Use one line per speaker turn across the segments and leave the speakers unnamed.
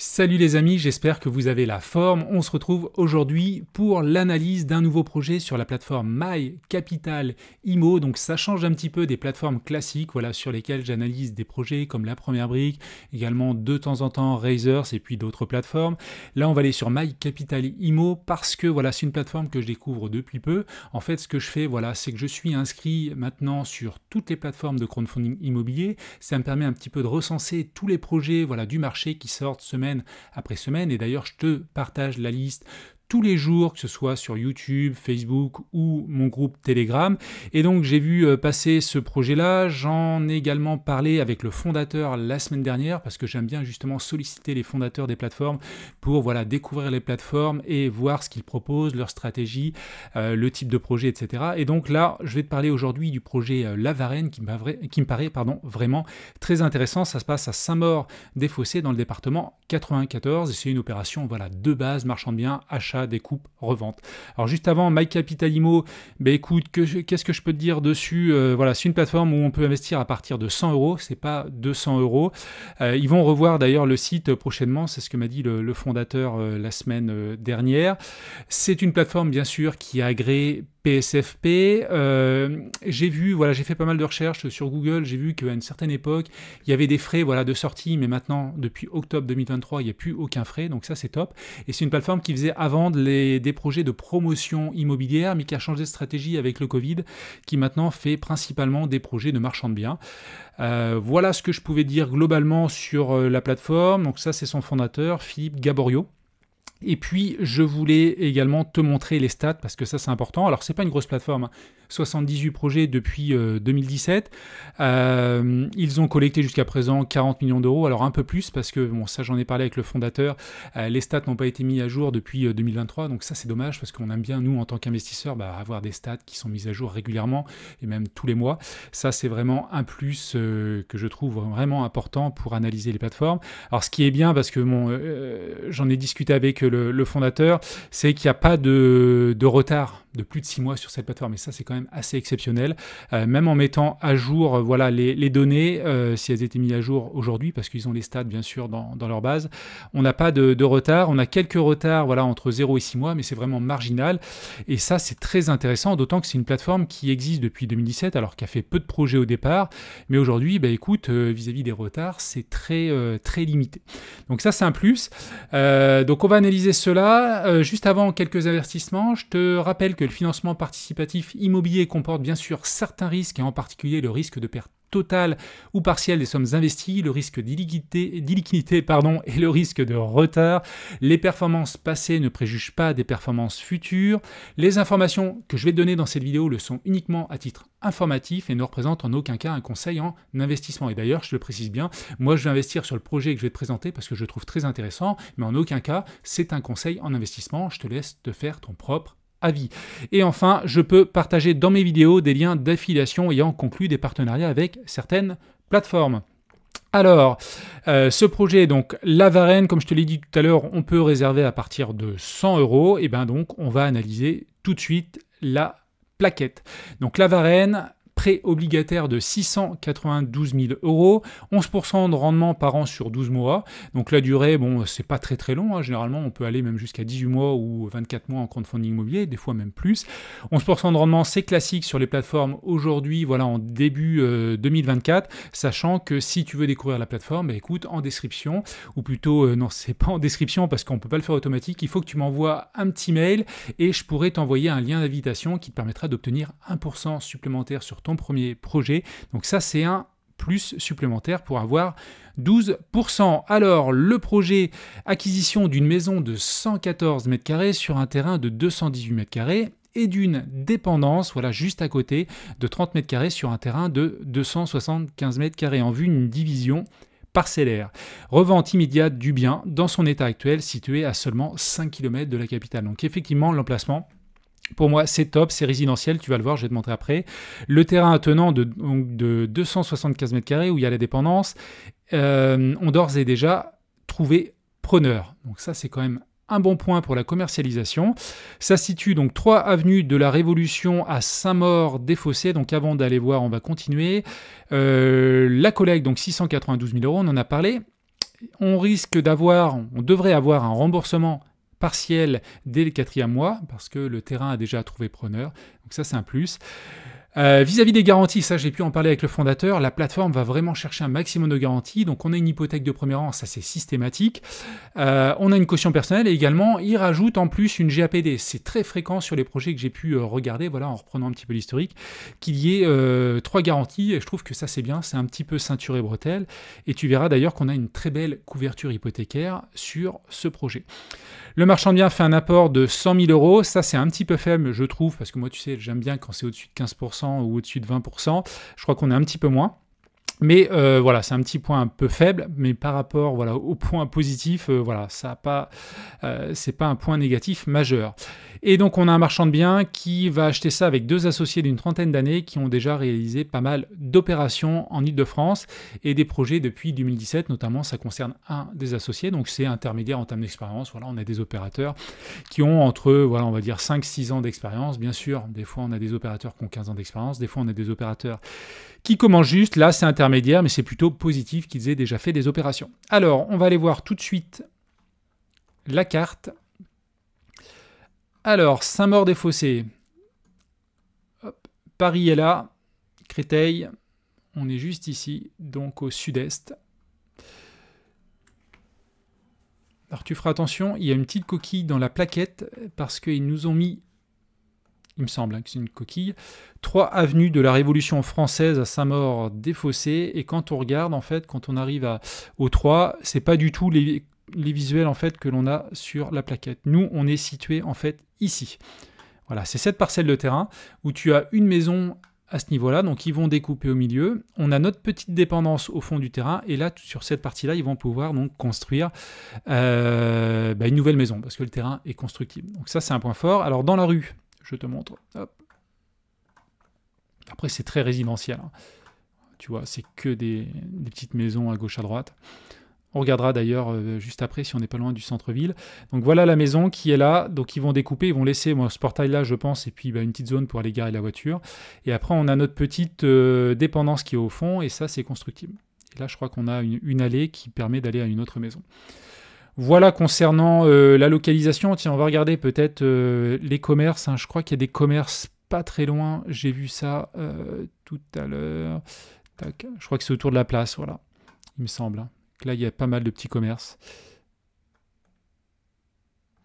Salut les amis, j'espère que vous avez la forme. On se retrouve aujourd'hui pour l'analyse d'un nouveau projet sur la plateforme My Capital Imo. Donc ça change un petit peu des plateformes classiques sur lesquelles j'analyse des projets comme La Première Brique, également de temps en temps Razors et puis d'autres plateformes. Là on va aller sur My Capital Imo parce que c'est une plateforme que je découvre depuis peu. En fait ce que je fais c'est que je suis inscrit maintenant sur toutes les plateformes de crowdfunding immobilier. Ça me permet un petit peu de recenser tous les projets du marché qui sortent semaine après semaine, et d'ailleurs je te partage la liste tous les jours, que ce soit sur YouTube, Facebook ou mon groupe Telegram. Et donc j'ai vu passer ce projet-là, j'en ai également parlé avec le fondateur la semaine dernière, parce que j'aime bien justement solliciter les fondateurs des plateformes pour découvrir les plateformes et voir ce qu'ils proposent, leur stratégie, le type de projet, etc. Et donc là, je vais te parler aujourd'hui du projet La Varenne qui me paraît vraiment très intéressant. Ça se passe à Saint-Maur-des-Fossés dans le département 94, et c'est une opération de base, marchand de biens, achat, découpe, revente. Alors juste avant, My Capital Imo, écoute, qu'est-ce que je peux te dire dessus? C'est une plateforme où on peut investir à partir de 100 euros, c'est pas 200 euros. Ils vont revoir d'ailleurs le site prochainement, c'est ce que m'a dit le fondateur la semaine dernière. C'est une plateforme bien sûr qui est agréée PSFP. J'ai fait pas mal de recherches sur Google, j'ai vu qu'à une certaine époque, il y avait des frais de sortie, mais maintenant, depuis octobre 2023, il n'y a plus aucun frais, donc ça c'est top. Et c'est une plateforme qui faisait avant des projets de promotion immobilière, mais qui a changé de stratégie avec le Covid, qui maintenant fait principalement des projets de marchand de biens. Voilà ce que je pouvais dire globalement sur la plateforme. Donc ça c'est son fondateur, Philippe Gaborio. Et puis, je voulais également te montrer les stats, parce que ça, c'est important. Alors, c'est pas une grosse plateforme, 78 projets depuis 2017. Ils ont collecté jusqu'à présent 40 millions d'euros, alors un peu plus, parce que, ça, j'en ai parlé avec le fondateur, les stats n'ont pas été mis à jour depuis 2023, donc ça, c'est dommage, parce qu'on aime bien, nous, en tant qu'investisseurs, avoir des stats qui sont mises à jour régulièrement, et même tous les mois. Ça, c'est vraiment un plus que je trouve vraiment important pour analyser les plateformes. Alors, ce qui est bien, parce que j'en ai discuté avec le fondateur, c'est qu'il n'y a pas de retard de plus de 6 mois sur cette plateforme, et ça c'est quand même assez exceptionnel, même en mettant à jour les données, si elles étaient mises à jour aujourd'hui, parce qu'ils ont les stats bien sûr dans leur base, on n'a pas de retard, on a quelques retards entre 0 et 6 mois, mais c'est vraiment marginal, et ça c'est très intéressant, d'autant que c'est une plateforme qui existe depuis 2017, alors qu'elle a fait peu de projets au départ, mais aujourd'hui, écoute, vis-à-vis des retards, c'est très limité. Donc ça c'est un plus. Donc on va analyser cela. Juste avant, quelques avertissements. Je te rappelle que le financement participatif immobilier comporte bien sûr certains risques, et en particulier le risque de perte totale ou partielle des sommes investies, le risque d'illiquidité et le risque de retard. Les performances passées ne préjugent pas des performances futures. Les informations que je vais te donner dans cette vidéo le sont uniquement à titre informatif et ne représentent en aucun cas un conseil en investissement. Et d'ailleurs, je le précise bien, moi je vais investir sur le projet que je vais te présenter parce que je le trouve très intéressant, mais en aucun cas c'est un conseil en investissement. Je te laisse te faire ton propre avis. Et enfin, je peux partager dans mes vidéos des liens d'affiliation ayant conclu des partenariats avec certaines plateformes. Alors, ce projet, donc La Varenne, comme je te l'ai dit tout à l'heure, on peut réserver à partir de 100 euros. Et donc, on va analyser tout de suite la plaquette. Donc La Varenne, prêt obligataire de 692 000 euros, 11% de rendement par an sur 12 mois. Donc la durée, c'est pas très long. Généralement, on peut aller même jusqu'à 18 mois ou 24 mois en crowdfunding immobilier, des fois même plus. 11% de rendement, c'est classique sur les plateformes aujourd'hui, en début 2024, sachant que si tu veux découvrir la plateforme, écoute, en description, ou plutôt, non, c'est pas en description parce qu'on peut pas le faire automatique, il faut que tu m'envoies un petit mail et je pourrai t'envoyer un lien d'invitation qui te permettra d'obtenir 1% supplémentaire sur ton premier projet. Donc ça, c'est un plus supplémentaire pour avoir 12%. Alors, le projet acquisition d'une maison de 114 m² sur un terrain de 218 m² et d'une dépendance, juste à côté, de 30 m² sur un terrain de 275 m² en vue d'une division parcellaire. Revente immédiate du bien dans son état actuel, situé à seulement 5 km de la capitale. Donc effectivement, l'emplacement, pour moi, c'est top, c'est résidentiel, tu vas le voir, je vais te montrer après. Le terrain attenant de 275 m² où il y a la dépendance, ont d'ores et déjà trouvé preneur. Donc ça, c'est quand même un bon point pour la commercialisation. Ça se situe donc 3 avenue de la Révolution à Saint-Maur-des-Fossés. Donc avant d'aller voir, on va continuer. La collecte, donc 692 000 euros, on en a parlé. on devrait avoir un remboursement partiel dès le 4e mois, parce que le terrain a déjà trouvé preneur. Donc ça, c'est un plus. Vis-à-vis des garanties, ça j'ai pu en parler avec le fondateur, la plateforme va vraiment chercher un maximum de garanties, donc on a une hypothèque de premier rang, ça c'est systématique, on a une caution personnelle et également il rajoute en plus une GAPD, c'est très fréquent sur les projets que j'ai pu regarder, voilà, en reprenant un petit peu l'historique, qu'il y ait 3 garanties, et je trouve que ça c'est bien, c'est un petit peu ceinture et bretelle, et tu verras d'ailleurs qu'on a une très belle couverture hypothécaire sur ce projet. Le marchand de biens fait un apport de 100 000 euros. Ça, c'est un petit peu faible, je trouve, parce que moi, tu sais, j'aime bien quand c'est au-dessus de 15% ou au-dessus de 20%. Je crois qu'on est un petit peu moins. Mais voilà, c'est un petit point un peu faible, mais par rapport voilà, au point positif, voilà, ça a pas, c'est pas un point négatif majeur. Et donc on a un marchand de biens qui va acheter ça avec 2 associés d'une trentaine d'années qui ont déjà réalisé pas mal d'opérations en Île-de-France et des projets depuis 2017, notamment ça concerne un des associés, donc c'est intermédiaire en termes d'expérience. Voilà, on a des opérateurs qui ont entre, voilà, on va dire 5-6 ans d'expérience. Bien sûr, des fois on a des opérateurs qui ont 15 ans d'expérience, des fois on a des opérateurs qui commencent juste, là c'est intermédiaire, mais c'est plutôt positif qu'ils aient déjà fait des opérations. Alors, on va aller voir tout de suite la carte. Alors, Saint-Maur-des-Fossés, Paris est là, Créteil, on est juste ici, donc au sud-est. Alors tu feras attention, il y a une petite coquille dans la plaquette, parce qu'ils nous ont mis, il me semble que c'est une coquille, 3 avenues de la Révolution française à Saint-Maur-des-Fossés, et quand on regarde, en fait, quand on arrive aux 3, c'est pas du tout les visuels en fait que l'on a sur la plaquette. Nous, on est situé en fait ici. Voilà, c'est cette parcelle de terrain où tu as une maison à ce niveau-là, donc ils vont découper au milieu. On a notre petite dépendance au fond du terrain, et là, sur cette partie-là, ils vont pouvoir donc construire une nouvelle maison, parce que le terrain est constructible. Donc ça, c'est un point fort. Alors, dans la rue, je te montre. Hop. Après, c'est très résidentiel. Hein. Tu vois, c'est que des petites maisons à gauche, à droite. On regardera d'ailleurs juste après si on n'est pas loin du centre-ville. Donc voilà la maison qui est là. Donc ils vont découper, ils vont laisser ce portail-là, je pense, et puis une petite zone pour aller garer la voiture. Et après, on a notre petite dépendance qui est au fond, et ça, c'est constructible. Et là, je crois qu'on a une allée qui permet d'aller à une autre maison. Voilà concernant la localisation. Tiens, on va regarder peut-être les commerces. Hein. Je crois qu'il y a des commerces pas très loin. J'ai vu ça tout à l'heure. Tac. Je crois que c'est autour de la place, voilà. Il me semble. Hein. Là, il y a pas mal de petits commerces.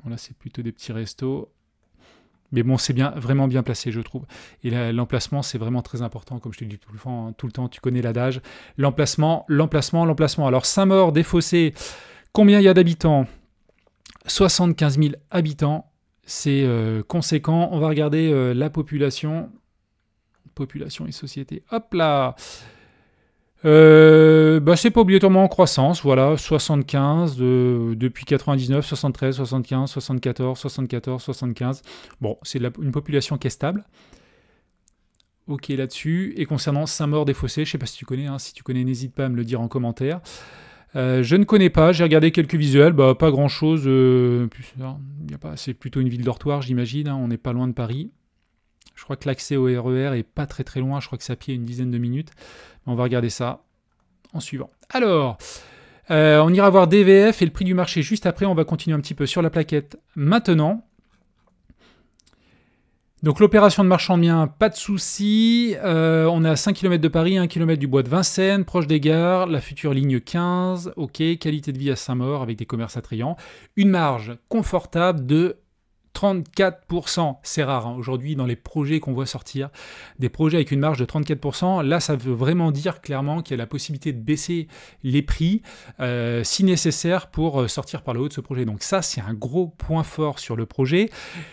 Voilà, c'est plutôt des petits restos. Mais bon, c'est vraiment bien placé, je trouve. Et l'emplacement, c'est vraiment très important, comme je te le dis tout le temps, tu connais l'adage. L'emplacement. Alors, Saint-Maur-des-Fossés, combien il y a d'habitants ? 75 000 habitants. C'est conséquent. On va regarder la population. Population et société. Hop là ! C'est pas obligatoirement en croissance, voilà, 75 depuis 99, 73, 75, 74, 75. Bon, c'est une population qui est stable. Ok là-dessus. Et concernant Saint-Maur-des-Fossés, je sais pas si tu connais, hein, si tu connais, n'hésite pas à me le dire en commentaire. Je ne connais pas, j'ai regardé quelques visuels, pas grand-chose. C'est plutôt une ville dortoir, j'imagine, hein, on n'est pas loin de Paris. Je crois que l'accès au RER est pas très très loin, je crois que c'est à pied une dizaine de minutes. On va regarder ça en suivant. Alors, on ira voir DVF et le prix du marché juste après. On va continuer un petit peu sur la plaquette maintenant. Donc l'opération de marchand de biens, pas de souci. On est à 5 km de Paris, 1 km du bois de Vincennes, proche des gares, la future ligne 15. Ok, qualité de vie à Saint-Maur avec des commerces attrayants. Une marge confortable de 34%, c'est rare hein. Aujourd'hui dans les projets qu'on voit sortir, des projets avec une marge de 34%, là ça veut vraiment dire clairement qu'il y a la possibilité de baisser les prix si nécessaire pour sortir par le haut de ce projet. Donc ça c'est un gros point fort sur le projet.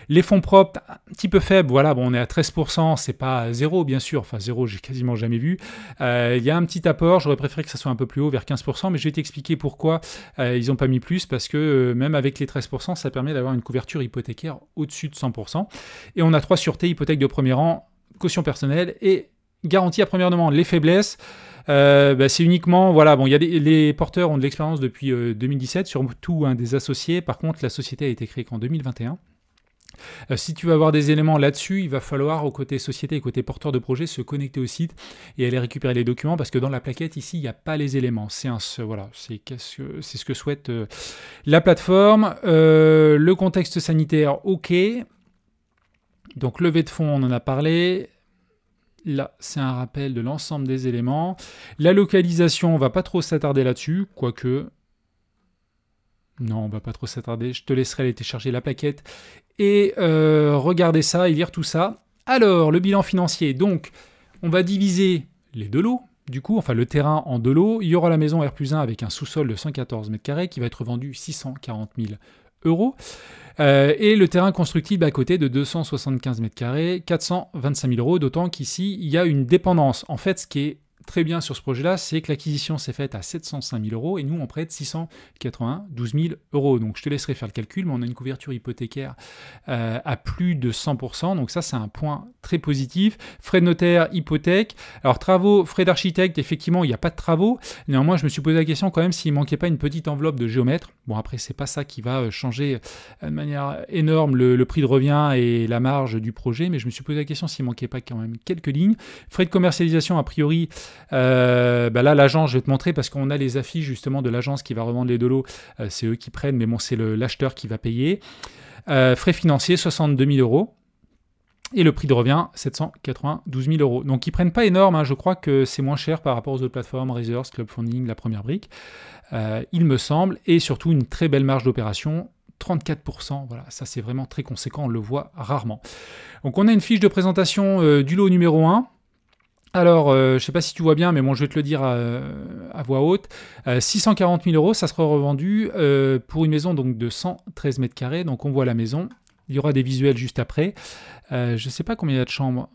Les fonds propres, un petit peu faibles, voilà, bon, on est à 13%, c'est pas zéro bien sûr, enfin zéro j'ai quasiment jamais vu. Il y a un petit apport, j'aurais préféré que ça soit un peu plus haut, vers 15%, mais je vais t'expliquer pourquoi ils n'ont pas mis plus, parce que même avec les 13%, ça permet d'avoir une couverture hypothécaire au-dessus de 100%. Et on a 3 sûretés, hypothèque de premier rang, caution personnelle et garantie à première demande. Les faiblesses, c'est uniquement, voilà, bon, les porteurs ont de l'expérience depuis 2017, surtout des associés. Par contre, la société a été créée qu'en 2021. Si tu veux avoir des éléments là-dessus, il va falloir, au côté société et côté porteur de projet, se connecter au site et aller récupérer les documents, parce que dans la plaquette, ici, il n'y a pas les éléments. Voilà, c'est ce que souhaite la plateforme. Le contexte sanitaire, ok. Donc, levée de fonds, on en a parlé. Là, c'est un rappel de l'ensemble des éléments. La localisation, on va pas trop s'attarder là-dessus, quoique... Non, on va pas trop s'attarder. Je te laisserai aller télécharger la plaquette et regarder ça et lire tout ça. Alors, le bilan financier. Donc, on va diviser les deux lots. Du coup, enfin le terrain en deux lots. Il y aura la maison R+1 avec un sous-sol de 114 m² qui va être vendu 640 000 euros. Et le terrain constructible à côté de 275 m², 425 000 euros, d'autant qu'ici, il y a une dépendance. En fait, ce qui est très bien sur ce projet-là, c'est que l'acquisition s'est faite à 705 000 euros et nous, on prête 692 000 euros. Donc, je te laisserai faire le calcul, mais on a une couverture hypothécaire à plus de 100%. Donc, ça, c'est un point très positif. Frais de notaire, hypothèque. Alors, travaux, frais d'architecte, effectivement, il n'y a pas de travaux. Néanmoins, je me suis posé la question quand même s'il ne manquait pas une petite enveloppe de géomètre. Bon, après, c'est pas ça qui va changer de manière énorme le prix de revient et la marge du projet, mais je me suis posé la question s'il ne manquait pas quand même quelques lignes. Frais de commercialisation, a priori, là, l'agence, je vais te montrer parce qu'on a les affiches justement de l'agence qui va revendre les deux lots. C'est eux qui prennent, mais bon, c'est l'acheteur qui va payer. Frais financiers, 62 000 euros. Et le prix de revient, 792 000 euros. Donc, ils ne prennent pas énorme. Hein. Je crois que c'est moins cher par rapport aux autres plateformes, Razors, Club Funding, La Première Brique, il me semble. Et surtout, une très belle marge d'opération, 34%. Voilà, ça, c'est vraiment très conséquent. On le voit rarement. Donc, on a une fiche de présentation du lot numéro 1. Alors, je ne sais pas si tu vois bien, mais bon, je vais te le dire à voix haute. 640 000 euros, ça sera revendu pour une maison donc, de 113 m². Donc, on voit la maison. Il y aura des visuels juste après. Je ne sais pas combien il y a de chambres.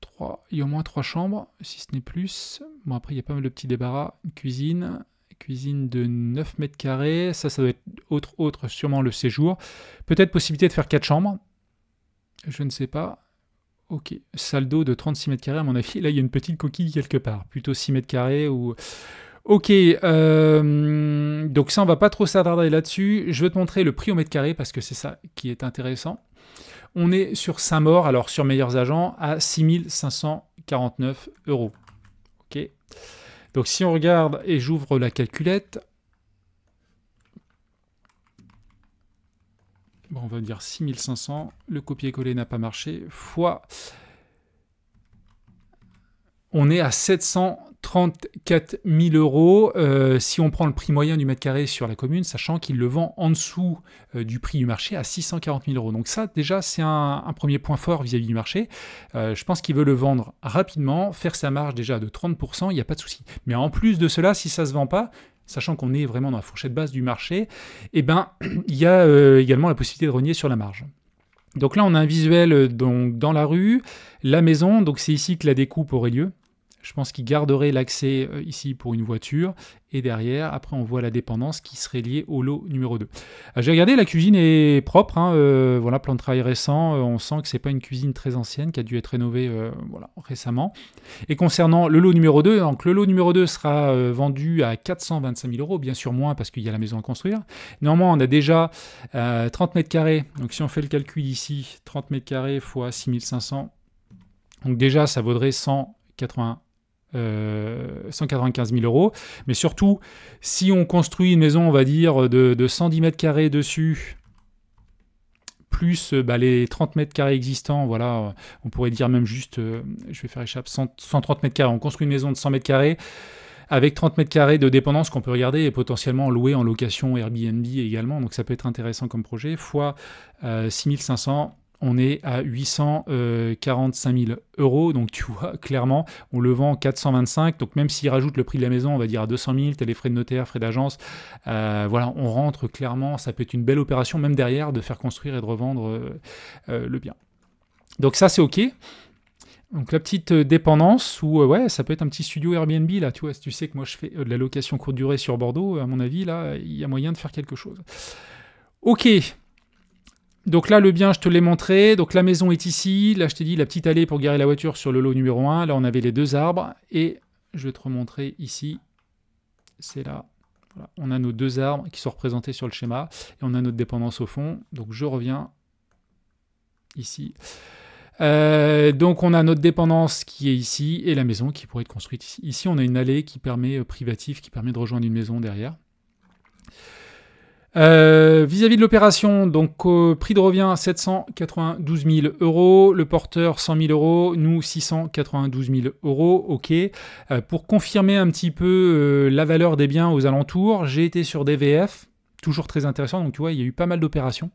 3. Il y a au moins 3 chambres, si ce n'est plus. Bon, après, il y a pas mal de petits débarras. Cuisine de 9 m². Ça doit être autre, sûrement le séjour. Peut-être possibilité de faire 4 chambres. Je ne sais pas. Ok. Salle d'eau de 36 m², à mon avis. Là, il y a une petite coquille quelque part. Plutôt 6 m² ou... Ok, donc ça, on va pas trop s'attarder là-dessus. Je vais te montrer le prix au mètre carré parce que c'est ça qui est intéressant. On est sur Saint-Maur, alors sur Meilleurs Agents, à 6 549 euros. Ok. Donc si on regarde et j'ouvre la calculette, bon, on va dire 6 500, le copier-coller n'a pas marché, fois... On est à 734 000 euros si on prend le prix moyen du mètre carré sur la commune, sachant qu'il le vend en dessous du prix du marché à 640 000 euros. Donc ça, déjà, c'est un premier point fort vis-à-vis du marché. Je pense qu'il veut le vendre rapidement, faire sa marge déjà de 30%, il n'y a pas de souci. Mais en plus de cela, si ça ne se vend pas, sachant qu'on est vraiment dans la fourchette basse du marché, eh ben, il y a également la possibilité de rogner sur la marge. Donc là, on a un visuel donc, dans la rue, la maison, donc c'est ici que la découpe aurait lieu. Je pense qu'il garderait l'accès ici pour une voiture. Et derrière, après, on voit la dépendance qui serait liée au lot numéro 2. J'ai regardé, la cuisine est propre. Hein, voilà, plan de travail récent. On sent que ce n'est pas une cuisine très ancienne, qui a dû être rénovée voilà, récemment. Et concernant le lot numéro 2, donc le lot numéro 2 sera vendu à 425 000 euros. Bien sûr, moins parce qu'il y a la maison à construire. Néanmoins, on a déjà 30 mètres carrés. Donc, si on fait le calcul ici, 30 mètres carrés fois 6 500. Donc, déjà, ça vaudrait 195 000 euros, mais surtout, si on construit une maison, on va dire, de 110 mètres carrés dessus, plus les 30 mètres carrés existants, voilà, on pourrait dire même juste, je vais faire échappe, 130 mètres carrés, on construit une maison de 100 mètres carrés, avec 30 mètres carrés de dépendance qu'on peut regarder et potentiellement louer en location Airbnb également, donc ça peut être intéressant comme projet, fois 6 500, on est à 845 000 euros, donc tu vois, clairement, on le vend 425, donc même s'il rajoute le prix de la maison, on va dire à 200 000, t'as les frais de notaire, frais d'agence, voilà, on rentre clairement, ça peut être une belle opération, même derrière, de faire construire et de revendre le bien. Donc ça, c'est OK. Donc la petite dépendance, où ouais, ça peut être un petit studio Airbnb, là, tu vois, si tu sais que moi je fais de la location courte durée sur Bordeaux, à mon avis, là, il y a moyen de faire quelque chose. OK. Donc là, le bien, je te l'ai montré. Donc la maison est ici. Là, je t'ai dit la petite allée pour garer la voiture sur le lot numéro 1. Là, on avait les 2 arbres. Et je vais te remontrer ici. C'est là. Voilà. On a nos 2 arbres qui sont représentés sur le schéma. Et on a notre dépendance au fond. Donc je reviens. ici. Donc on a notre dépendance qui est ici et la maison qui pourrait être construite ici. Ici on a une allée qui permet privative, qui permet de rejoindre une maison derrière. Vis-à-vis de l'opération, donc prix de revient 792 000 €, le porteur 100 000 €, nous 692 000 €, ok. Pour confirmer un petit peu la valeur des biens aux alentours, j'ai été sur DVF, toujours très intéressant, donc tu vois il y a eu pas mal d'opérations.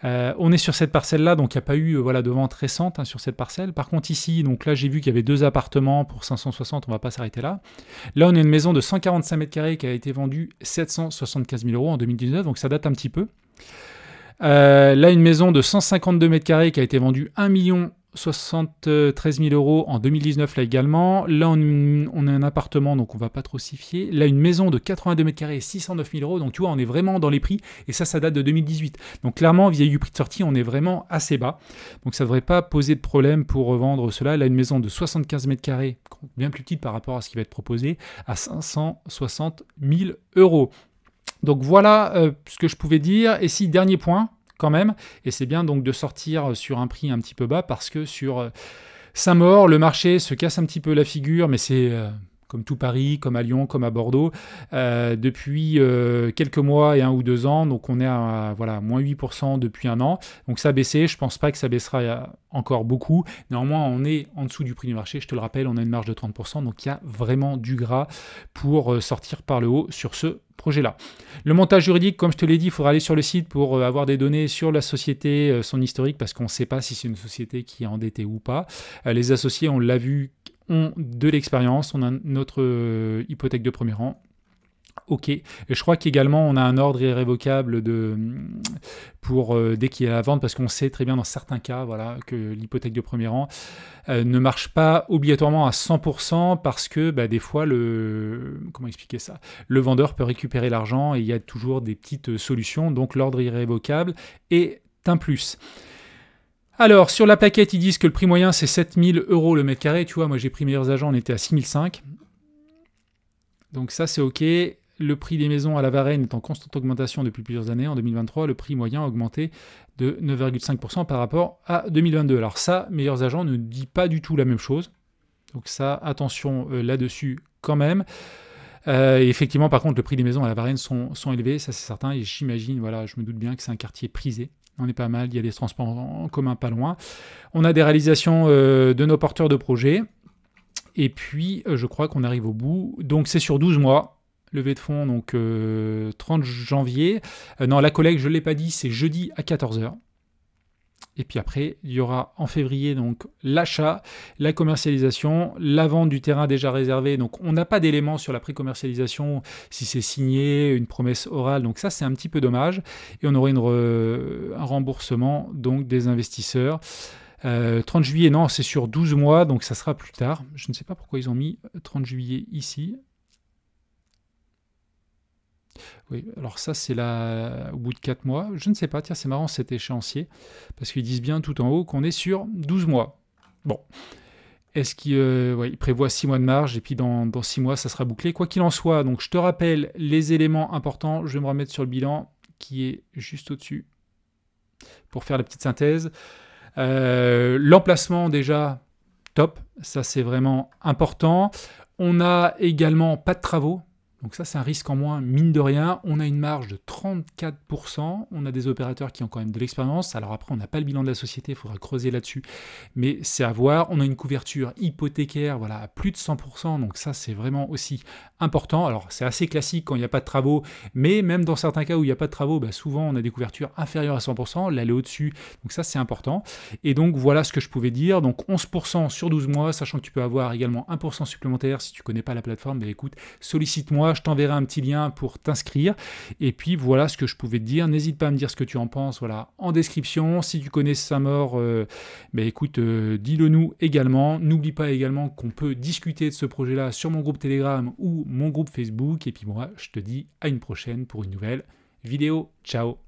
On est sur cette parcelle-là, donc il n'y a pas eu de vente récente sur cette parcelle. Par contre ici, donc là j'ai vu qu'il y avait 2 appartements pour 560, on ne va pas s'arrêter là. Là on a une maison de 145 mètres carrés qui a été vendue 775 000 € en 2019, donc ça date un petit peu. Là une maison de 152 mètres carrés qui a été vendue 1 73 000 € en 2019 là également. Là on a un appartement, donc on va pas trop s'y fier. Là une maison de 82 mètres carrés 609 000 €, donc tu vois on est vraiment dans les prix et ça date de 2018. Donc clairement vis-à-vis du prix de sortie on est vraiment assez bas. Donc ça devrait pas poser de problème pour revendre cela. Là une maison de 75 mètres carrés, bien plus petite par rapport à ce qui va être proposé, à 560 000 €. Donc voilà ce que je pouvais dire. Et si dernier point quand même, et c'est bien donc de sortir sur un prix un petit peu bas parce que sur Saint-Maur, le marché se casse un petit peu la figure, mais c'est comme tout Paris, comme à Lyon, comme à Bordeaux, depuis quelques mois et 1 ou 2 ans, donc on est à moins 8% depuis un an, donc ça a baissé, je pense pas que ça baissera encore beaucoup, néanmoins on est en dessous du prix du marché, je te le rappelle, on a une marge de 30%, donc il y a vraiment du gras pour sortir par le haut sur ce projet-là. Le montage juridique, comme je te l'ai dit, il faudra aller sur le site pour avoir des données sur la société, son historique, parce qu'on ne sait pas si c'est une société qui est endettée ou pas. Les associés, on l'a vu, ont de l'expérience, on a notre hypothèque de premier rang. Ok, et je crois qu'également on a un ordre irrévocable pour dès qu'il y a la vente, parce qu'on sait très bien dans certains cas que l'hypothèque de premier rang ne marche pas obligatoirement à 100% parce que des fois comment expliquer ça, le vendeur peut récupérer l'argent et il y a toujours des petites solutions, donc l'ordre irrévocable est un plus. Alors, sur la plaquette, ils disent que le prix moyen, c'est 7 000 € le mètre carré. Tu vois, moi, j'ai pris Meilleurs Agents, on était à 6 500. Donc ça, c'est OK. Le prix des maisons à la Varenne est en constante augmentation depuis plusieurs années. En 2023, le prix moyen a augmenté de 9,5% par rapport à 2022. Alors ça, Meilleurs Agents ne dit pas du tout la même chose. Donc ça, attention là-dessus quand même. Et effectivement, par contre, le prix des maisons à la Varenne sont élevés, ça c'est certain. Et j'imagine, je me doute bien que c'est un quartier prisé. On est pas mal, il y a des transports en commun pas loin. On a des réalisations de nos porteurs de projets. Et puis, je crois qu'on arrive au bout. Donc, c'est sur 12 mois. Levée de fonds, donc 30 janvier. Non, la collecte, je ne l'ai pas dit, c'est jeudi à 14h. Et puis après, il y aura en février donc l'achat, la commercialisation, la vente du terrain déjà réservé. Donc on n'a pas d'éléments sur la pré-commercialisation, si c'est signé, une promesse orale. Donc ça, c'est un petit peu dommage. Et on aura un remboursement donc des investisseurs. 30 juillet, non, c'est sur 12 mois, donc ça sera plus tard. Je ne sais pas pourquoi ils ont mis 30 juillet ici. Oui, alors ça, c'est au bout de 4 mois. Je ne sais pas, tiens, c'est marrant cet échéancier, parce qu'ils disent bien tout en haut qu'on est sur 12 mois. Bon, est-ce qu'ils prévoient 6 mois de marge, et puis dans 6 mois, ça sera bouclé. Quoi qu'il en soit, donc je te rappelle les éléments importants. Je vais me remettre sur le bilan, qui est juste au-dessus, pour faire la petite synthèse. L'emplacement, déjà, top. Ça, c'est vraiment important. On a également pas de travaux. Donc ça, c'est un risque en moins, mine de rien. On a une marge de 34%. On a des opérateurs qui ont quand même de l'expérience. Alors après, on n'a pas le bilan de la société, il faudra creuser là-dessus. Mais c'est à voir. On a une couverture hypothécaire à plus de 100%. Donc ça, c'est vraiment aussi important. Alors, c'est assez classique quand il n'y a pas de travaux. Mais même dans certains cas où il n'y a pas de travaux, souvent, on a des couvertures inférieures à 100%. Là, elle est au-dessus. Donc ça, c'est important. Et donc, voilà ce que je pouvais dire. Donc 11% sur 12 mois, sachant que tu peux avoir également 1% supplémentaire si tu ne connais pas la plateforme. Écoute, sollicite-moi. Je t'enverrai un petit lien pour t'inscrire. Et puis voilà ce que je pouvais te dire. N'hésite pas à me dire ce que tu en penses en description. Si tu connais Saint-Maur, écoute, dis-le nous également. N'oublie pas également qu'on peut discuter de ce projet-là sur mon groupe Telegram ou mon groupe Facebook. Et puis moi, je te dis à une prochaine pour une nouvelle vidéo. Ciao!